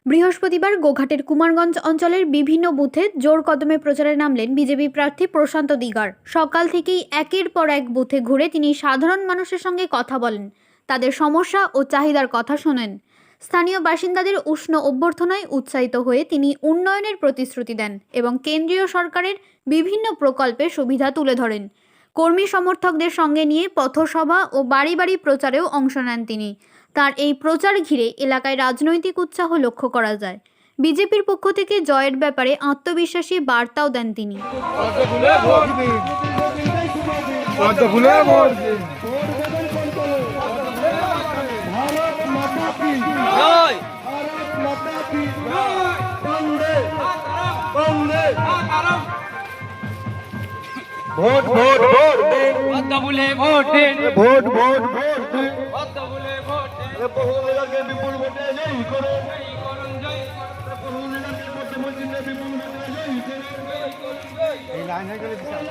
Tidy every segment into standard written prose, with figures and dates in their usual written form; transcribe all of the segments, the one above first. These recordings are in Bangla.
বৃহস্পতিবার গোঘাটের কুমারগঞ্জ অঞ্চলের বিভিন্ন বুথে জোর কদমে প্রচারে নামলেন বিজেপি প্রার্থী প্রশান্ত দিগার। সকাল থেকেই একের পর এক বুথে ঘুরে তিনি সাধারণ মানুষের সঙ্গে কথা বলেন, তাদের সমস্যা ও চাহিদার কথা শোনেন। স্থানীয় বাসিন্দাদের উষ্ণ অভ্যর্থনায় উৎসাহিত হয়ে তিনি উন্নয়নের প্রতিশ্রুতি দেন এবং কেন্দ্রীয় সরকারের বিভিন্ন প্রকল্পের সুবিধা তুলে ধরেন। কর্মী সমর্থকদের সঙ্গে নিয়ে পথসভা ও বাড়ি বাড়ি প্রচারেও অংশ নেন তিনি। তার এই প্রচার ঘিরে এলাকায় রাজনৈতিক উৎসাহ লক্ষ্য করা যায়। বিজেপির পক্ষ থেকে জয়ের ব্যাপারে আত্মবিশ্বাসী বার্তাও দেন তিনি। ভোট ভোট ভোট বলে ভোট দিন, ভোট ভোট ভোট বলে ভোট দিন, বহু নেতাকে বিপুল ভোটে জয়ী করো, করুন জয়, বহু নেতাকে বিপুল ভোটে জয়ী করো। এই লাইন হয়ে গেলে বিশাল।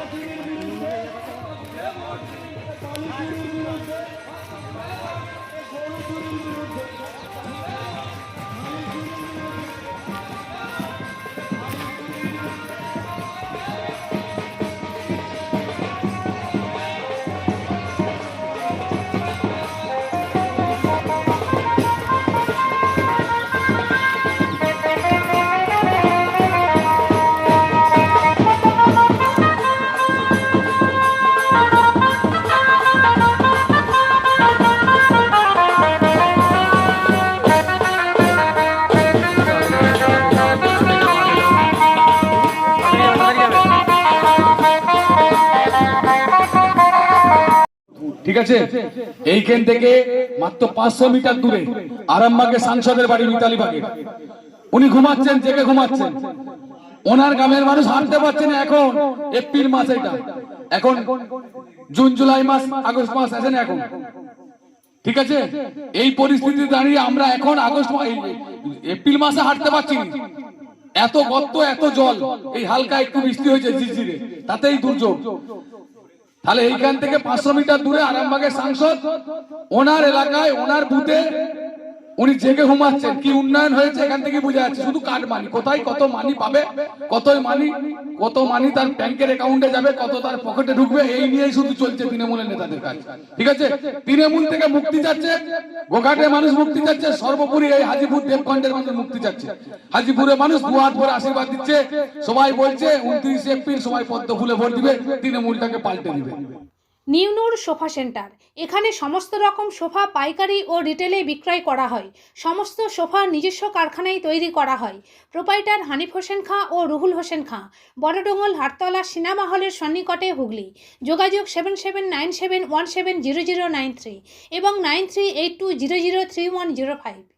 ঠিক আছে, এইখান থেকে মাত্র 500 মিটার দূরে আরামবাগে সাংসদের বাড়ি মিতালি বাগে। উনি ঘুমাচ্ছেন, জেগে ঘুমাচ্ছেন। ওনার গ্রামের মানুষ হাঁটতে পারছে না। এখন এপ্রিল মাস, এটা এখন জুন জুলাই মাস, আগস্ট মাস আছে না এখন। ঠিক আছে, এই পরিস্থিতি দাঁড়িয়ে আমরা এখন আগস্ট এপ্রিল মাসে হাঁটতে পারছি না। এত গর্ত, এত জল, এই হালকা একটু বৃষ্টি হয়েছে ঝিরঝিরে, তাতেই দুর্যোগ। তাহলে এইখান থেকে 500 মিটার দূরে আরামবাগের সাংসদ, ওনার এলাকায় ওনার বুথে উনি জেগে ঘুমাচ্ছেন। কি উন্নয়ন হয়েছে এখান থেকে বোঝা যাচ্ছে। শুধু কার্ড মানি, কোথায় কত মানি পাবে, কত মানি তার ব্যাংকের অ্যাকাউন্টে যাবে, কত তার পকেটে ঢুকবে, এই নিয়েই শুধু চলছে তৃণমূলের নেতাদের কাজ। ঠিক আছে, তৃণমূল থেকে মুক্তি চাচ্ছে, গোঘাটের মানুষ মুক্তি চাচ্ছে, সর্বোপরি এই হাজিপুর দেবখণ্ডের মানুষ মুক্তি চাচ্ছে। হাজিপুরের মানুষ দুহাত ভরে আশীর্বাদ দিচ্ছে। সবাই বলছে 29 এপ্রিল সবাই পদ্ম ফুলে ভোট দিবে, তৃণমূলটাকে পাল্টে দিবে। নিউ নূর সোফা সেন্টার, এখানে সমস্ত রকম সোফা পাইকারি ও রিটেলে বিক্রয় করা হয়। সমস্ত সোফা নিজস্ব কারখানায় তৈরি করা হয়। প্রোপাইটার হানিফ হোসেন খাঁ ও রুহুল হোসেন খাঁ, বড়ডোঙ্গল হাটতলা সিনেমা হলের সন্নিকটে, হুগলি। যোগাযোগ 7797170093 এবং 9382003105।